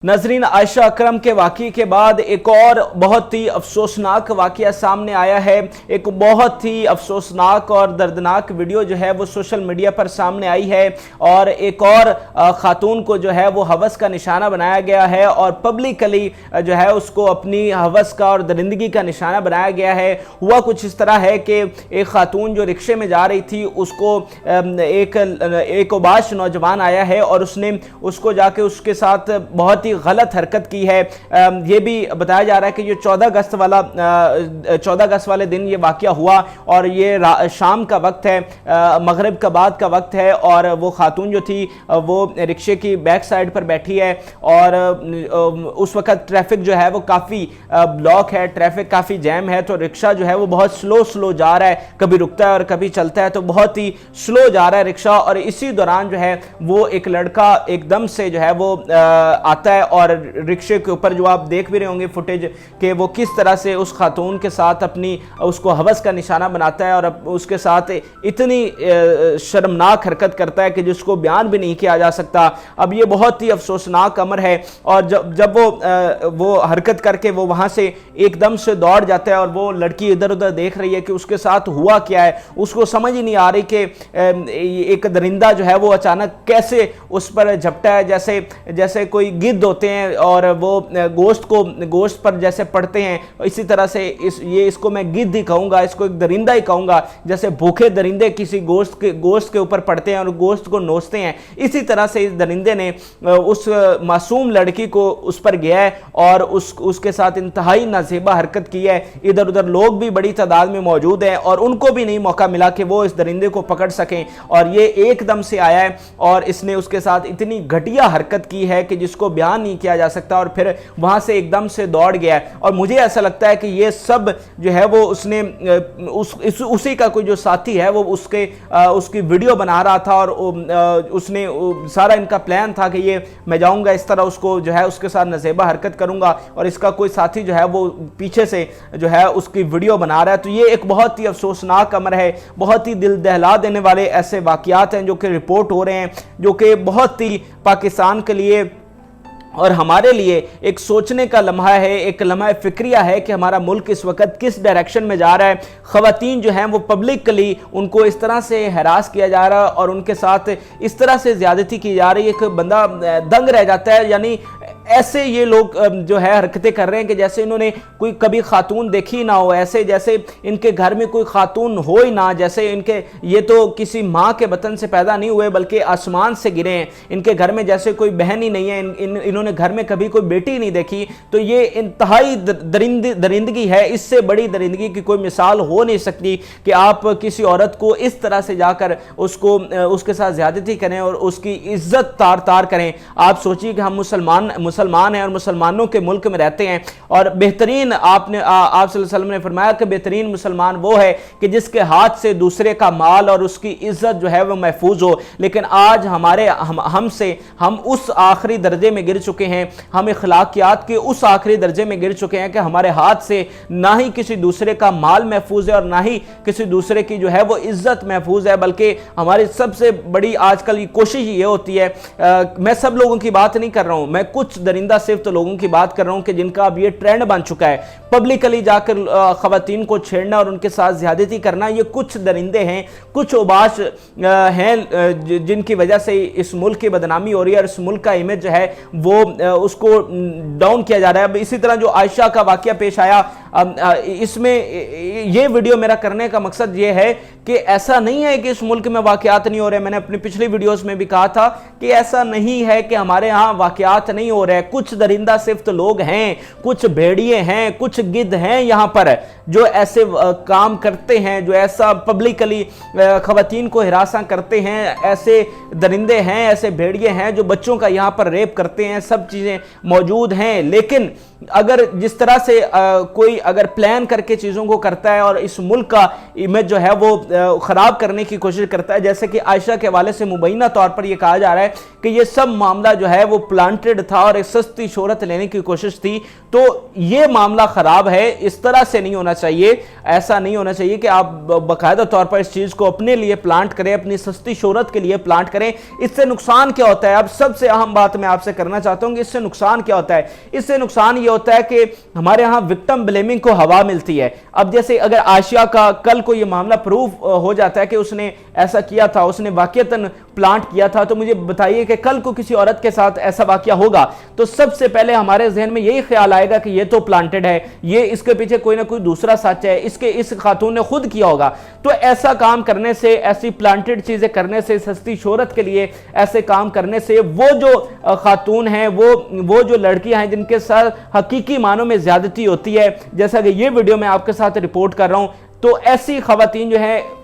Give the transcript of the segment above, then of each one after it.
नाजरीन, आयशा अकरम के वाक़े के बाद एक और बहुत ही अफसोसनाक वाक़या सामने आया है। एक बहुत ही अफसोसनाक और दर्दनाक वीडियो जो है वो सोशल मीडिया पर सामने आई है और एक और ख़ातून को जो है वो हवस का निशाना बनाया गया है और पब्लिकली जो है उसको अपनी हवस का और दरिंदगी का निशाना बनाया गया है। हुआ कुछ इस तरह है कि एक ख़ातून जो रिक्शे में जा रही थी उसको एक उबाश नौजवान आया है और उसने उसको जाके उसके साथ बहुत गलत हरकत की है। ये भी बताया जा रहा है कि ये 14 अगस्त वाले दिन ये वाक़या हुआ और ये शाम का वक्त है, मगरिब का बाद का वक्त है और वो खातून जो थी वो रिक्शे की बैक साइड पर बैठी है और उस वक्त ट्रैफिक जो है वो काफ़ी ब्लॉक है, ट्रैफिक काफ़ी जैम है, तो रिक्शा जो है वो बहुत स्लो जा रहा है, कभी रुकता है और कभी चलता है, तो बहुत ही स्लो जा रहा है रिक्शा। और इसी दौरान जो है वो एक लड़का एकदम से जो है वो आता है और रिक्शे के ऊपर, जो आप देख भी रहे होंगे फुटेज कि वो किस तरह से उस खातून के साथ अपनी उसको हवस का निशाना बनाता है और उसके साथ इतनी शर्मनाक हरकत करता है कि जिसको बयान भी नहीं किया जा सकता। अब ये बहुत ही अफसोसनाक अमर है और जब वो हरकत करके वो वहाँ से एकदम से दौड़ जाता है और वो लड़की इधर उधर देख रही है कि उसके साथ हुआ क्या है, उसको समझ ही नहीं आ रही कि एक दरिंदा जो है वो अचानक कैसे उस पर झपटा है, जैसे कोई गिद्ध होते हैं और वो गोश्त पर जैसे पड़ते हैं, इसी तरह से इसको मैं गिद्ध ही कहूँगा, इसको एक दरिंदा ही कहूँगा। जैसे भूखे दरिंदे किसी गोश्त के ऊपर पड़ते हैं और गोश्त को नोचते हैं, इसी तरह से इस दरिंदे ने उस मासूम लड़की को उस पर गया है और उसके साथ इंतहाई नाज़ेबा हरकत की है। इधर उधर लोग भी बड़ी तादाद में मौजूद हैं और उनको भी नहीं मौका मिला कि वो इस दरिंदे को पकड़ सकें और ये एकदम से आया है और इसने उसके साथ इतनी घटिया हरकत की है कि जिसको बयान नहीं किया जा सकता और फिर वहां से एकदम से दौड़ गया है। और मुझे ऐसा लगता है कि ये सब जो है वो उसने उसी का कोई जो साथी है वो उसकी वीडियो बना रहा था और उसने सारा इनका प्लान था कि ये मैं जाऊंगा इस तरह उसको जो है उसके साथ नज़ेबा हरकत करूंगा और इसका कोई साथी जो है वो पीछे से जो है उसकी वीडियो बना रहा है। तो ये एक बहुत ही अफसोसनाक अमर है, बहुत ही दिल दहला देने वाले ऐसे वाक़यात हैं जो कि रिपोर्ट हो रहे हैं, जो कि बहुत ही पाकिस्तान के लिए और हमारे लिए एक सोचने का लम्हा है, एक लम्हा फिक्रिया है कि हमारा मुल्क इस वक्त किस डायरेक्शन में जा रहा है। ख़वातीन जो हैं वो पब्लिकली उनको इस तरह से हरास किया जा रहा है और उनके साथ इस तरह से ज़्यादती की जा रही है कि बंदा दंग रह जाता है। यानी ऐसे ये लोग जो है हरकतें कर रहे हैं कि जैसे इन्होंने कोई कभी खातून देखी ना हो, ऐसे जैसे इनके घर में कोई खातून हो ही ना, जैसे ये तो किसी माँ के बतन से पैदा नहीं हुए बल्कि आसमान से गिरे हैं, इनके घर में जैसे कोई बहन ही नहीं है, इन्होंने घर में कभी कोई बेटी नहीं देखी। तो ये इंतहाई दरिंदगी है, इससे बड़ी दरिंदगी की कोई मिसाल हो नहीं सकती कि आप किसी औरत को इस तरह से जाकर उसके साथ ज़्यादती करें और उसकी इज्जत तार करें। आप सोचिए कि हम मुसलमान हैं और मुसलमानों के मुल्क में रहते हैं और बेहतरीन आप सल्लल्लाहु अलैहि वसल्लम ने फरमाया कि बेहतरीन मुसलमान वो है कि जिसके हाथ से दूसरे का माल और उसकी इज्जत जो है वो महफूज हो। लेकिन आज हम उस आखिरी दर्जे में गिर चुके हैं, हम अखलाकियात के उस आखिरी दर्जे में गिर चुके हैं कि हमारे हाथ से ना ही किसी दूसरे का माल महफूज है और ना ही किसी दूसरे की जो है वो इज्जत महफूज है, बल्कि हमारी सबसे बड़ी आजकल की कोशिश ये होती है, मैं सब लोगों की बात नहीं कर रहा हूं, मैं कुछ दरिंदा सिर्फ तो लोगों की बात कर रहा हूं कि जिनका अब ये ट्रेंड बन चुका है, पब्लिकली जाकर खवातीन को छेड़ना और उनके साथ ज्यादती करना। ये कुछ दरिंदे हैं, कुछ उबाश हैं जिनकी वजह से इस मुल्क की बदनामी हो रही है और इस मुल्क का इमेज जो है वो उसको डाउन किया जा रहा है। अब इसी तरह जो आयशा का वाकया पेश आया, इसमें ये वीडियो मेरा करने का मकसद ये है कि ऐसा नहीं है कि इस मुल्क में वाकयात नहीं हो रहे। मैंने अपनी पिछली वीडियोस में भी कहा था कि ऐसा नहीं है कि हमारे यहाँ वाकयात नहीं हो रहे। कुछ दरिंदा सिर्फ लोग हैं, कुछ भेड़िए हैं, कुछ गिद्ध हैं यहाँ पर जो ऐसे काम करते हैं, जो ऐसा पब्लिकली खवातीन को हिरासा करते हैं। ऐसे दरिंदे हैं, ऐसे भेड़िए हैं जो बच्चों का यहाँ पर रेप करते हैं, सब चीज़ें मौजूद हैं। लेकिन अगर जिस तरह से कोई अगर प्लान करके चीज़ों को करता है और इस मुल्क का इमेज जो है वो ख़राब करने की कोशिश करता है, जैसे कि आयशा के हवाले से मुबैना तौर पर यह कहा जा रहा है कि यह सब मामला जो है वो प्लांटेड था और एक सस्ती शोहरत लेने की कोशिश थी, तो यह मामला ख़राब है। इस तरह से नहीं होना चाहिए, ऐसा नहीं होना चाहिए कि आप बाकायदा तौर पर इस चीज़ को अपने लिए प्लांट करें, अपनी सस्ती शोहरत के लिए प्लांट करें। इससे नुकसान क्या होता है? अब सबसे अहम बात मैं आपसे करना चाहता हूं कि इससे नुकसान क्या होता है। इससे नुकसान ये होता है कि हमारे यहां विक्टिम ब्लेमिंग को हवा मिलती है। अब जैसे अगर आशिया का कल को ये मामला प्रूव हो जाता है कि उसने ऐसा किया था, उसने वाकईतन प्लांट किया था, तो मुझे बताइए कि कल को किसी औरत के साथ ऐसा वाकया होगा तो सबसे पहले हमारे जहन में यही ख्याल आएगा कि ये तो प्लांटेड है, ये इसके पीछे कोई ना कोई दूसरा सच है, इस खातून ने खुद किया होगा। तो ऐसा काम करने से, ऐसी प्लांटेड चीजें करने से, सस्ती शोहरत के लिए ऐसे काम करने से वो जो खातून हैं, वो जो लड़कियां हैं जिनके साथ हकीकी मानों में ज्यादती होती है, जैसा कि ये वीडियो मैं आपके साथ रिपोर्ट कर रहा हूं, तो ऐसी खवातीन जो है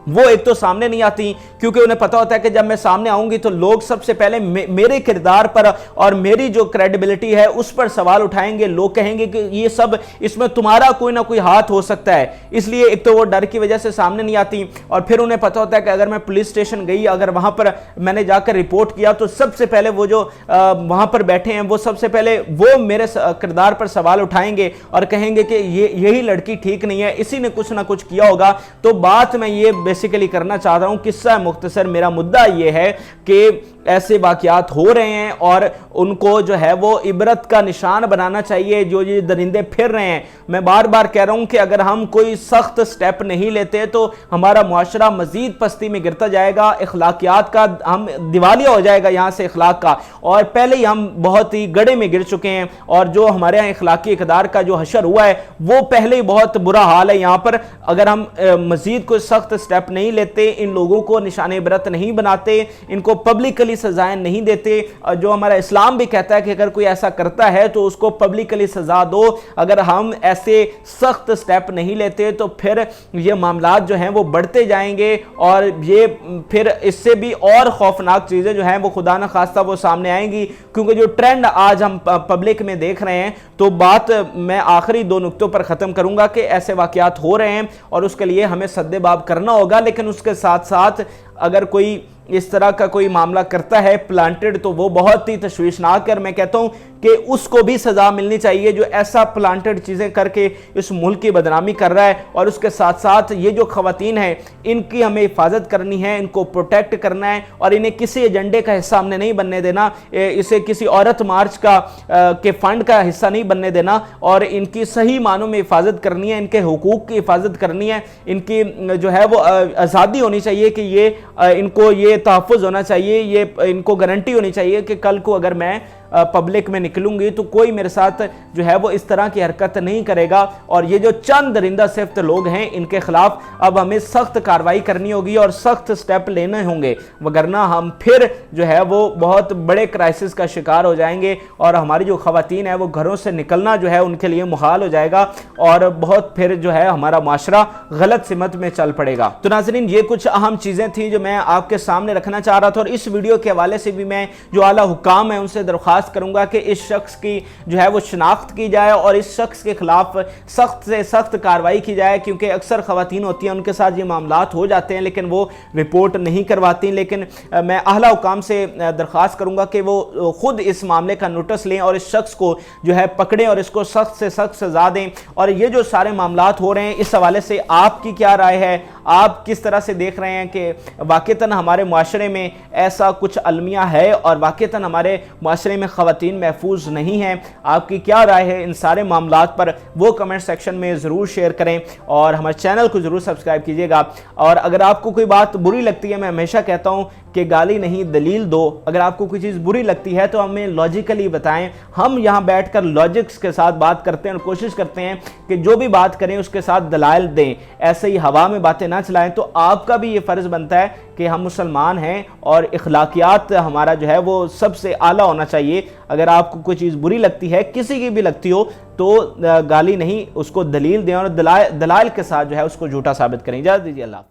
वो एक तो सामने नहीं आती क्योंकि उन्हें पता होता है कि जब मैं सामने आऊंगी तो लोग सबसे पहले मेरे किरदार पर और मेरी जो क्रेडिबिलिटी है उस पर सवाल उठाएंगे। लोग कहेंगे कि ये सब इसमें तुम्हारा कोई ना कोई हाथ हो सकता है, इसलिए एक तो वो डर की वजह से सामने नहीं आती। और फिर उन्हें पता होता है कि अगर मैं पुलिस स्टेशन गई, अगर वहां पर मैंने जाकर रिपोर्ट किया तो सबसे पहले वो जो वहां पर बैठे हैं वो सबसे पहले वो मेरे किरदार पर सवाल उठाएंगे और कहेंगे कि यही लड़की ठीक नहीं है, इसी ने कुछ ना कुछ किया होगा। तो बात मैं ये बेसिकली करना चाह रहा हूं, किस्सा मुख्तसर मेरा मुद्दा यह है कि ऐसे वाकयात हो रहे हैं और उनको जो है वो इबरत का निशान बनाना चाहिए। जो ये दरिंदे फिर रहे हैं, मैं बार बार कह रहा हूं कि अगर हम कोई सख्त स्टेप नहीं लेते तो हमारा मुआशरा मजीद पस्ती में गिरता जाएगा, अखलाकियात का हम दिवालिया हो जाएगा यहां से अखलाक का, और पहले ही हम बहुत ही गड़े में गिर चुके हैं। और जो हमारे यहाँ अखलाकी इक़दार का जो हशर हुआ है वो पहले ही बहुत बुरा हाल है यहाँ पर। अगर हम मजीद कोई सख्त स्टेप नहीं लेते, इन लोगों को निशान इबरत नहीं बनाते, इनको पब्लिकली सजाएं नहीं देते, जो हमारा इस्लाम भी कहता है कि अगर कोई ऐसा करता है तो उसको पब्लिकली सजा दो, अगर हम ऐसे सख्त स्टेप नहीं लेते तो फिर ये मामलात जो हैं वो बढ़ते जाएंगे और ये फिर इससे भी और खौफनाक चीजें जो हैं वो खुदा न खास्ता वो सामने आएंगी। क्योंकि जो ट्रेंड आज हम पब्लिक में देख रहे हैं, तो बात मैं आखिरी दो नुक्तों पर खत्म करूंगा कि ऐसे वाकयात हो रहे हैं और उसके लिए हमें सद्देबाब करना होगा। लेकिन उसके साथ साथ अगर कोई इस तरह का कोई मामला करता है प्लांटेड, तो वो बहुत ही तशवीशनाक है। मैं कहता हूं कि उसको भी सजा मिलनी चाहिए जो ऐसा प्लांटेड चीजें करके इस मुल्क की बदनामी कर रहा है। और उसके साथ साथ ये जो खवातीन हैं इनकी हमें हिफाजत करनी है, इनको प्रोटेक्ट करना है और इन्हें किसी एजेंडे का हिस्सा हमने नहीं बनने देना, इसे किसी औरत मार्च के फंड का हिस्सा नहीं बनने देना और इनकी सही मानों में हिफाजत करनी है, इनके हुकूक की हिफाजत करनी है, इनकी जो है वो आज़ादी होनी चाहिए कि ये इनको ये तहफ़्फ़ुज़ होना चाहिए, ये इनको गारंटी होनी चाहिए कि कल को अगर मैं पब्लिक में निकलूंगी तो कोई मेरे साथ जो है वो इस तरह की हरकत नहीं करेगा। और ये जो चंद दरिंदा सिफ्त लोग हैं इनके खिलाफ अब हमें सख्त कार्रवाई करनी होगी और सख्त स्टेप लेने होंगे, वगरना हम फिर जो है वो बहुत बड़े क्राइसिस का शिकार हो जाएंगे और हमारी जो खवातीन है वो घरों से निकलना जो है उनके लिए मुहाल हो जाएगा और बहुत फिर जो है हमारा माशरा गलत सिमत में चल पड़ेगा। तो नाज़रीन, ये कुछ अहम चीज़ें थी जो मैं आपके सामने रखना चाह रहा था और इस वीडियो के हवाले से भी मैं जो आला हुक्काम है उनसे दरख्वास्त करूंगा कि इस शख्स की जो है वो शिनाख्त की जाए और इस शख्स के खिलाफ सख्त से सख्त कार्रवाई की जाए। क्योंकि अक्सर खवातीन होती हैं उनके साथ ये मामलात हो जाते हैं लेकिन वो रिपोर्ट नहीं करवाती। लेकिन मैं आला हुक्काम से दरख्वास्त करूंगा कि वो खुद इस मामले का नोटिस लें और इस शख्स को जो है पकड़ें और इसको सख्त से सख्त सजा दें। और ये जो सारे मामलात हो रहे हैं इस हवाले से आपकी क्या राय है, आप किस तरह से देख रहे हैं कि वाकईतन हमारे मुआशरे में ऐसा कुछ अलमिया है और वाकईतन हमारे मुआशरे में खवातीन महफूज नहीं हैं? आपकी क्या राय है इन सारे मामलात पर, वो कमेंट सेक्शन में ज़रूर शेयर करें और हमारे चैनल को ज़रूर सब्सक्राइब कीजिएगा। और अगर आपको कोई बात बुरी लगती है, मैं हमेशा कहता हूँ कि गाली नहीं दलील दो। अगर आपको कोई चीज़ बुरी लगती है तो हमें लॉजिकली बताएं, हम यहाँ बैठकर लॉजिक्स के साथ बात करते हैं और कोशिश करते हैं कि जो भी बात करें उसके साथ दलाइल दें, ऐसे ही हवा में बातें ना चलाएं। तो आपका भी ये फ़र्ज़ बनता है कि हम मुसलमान हैं और इखलाकियात हमारा जो है वो सबसे आला होना चाहिए। अगर आपको कोई चीज़ बुरी लगती है, किसी की भी लगती हो, तो गाली नहीं, उसको दलील दें और दलाइल के साथ जो है उसको झूठा साबित करें। इजाज़त दीजिए, अल्लाह।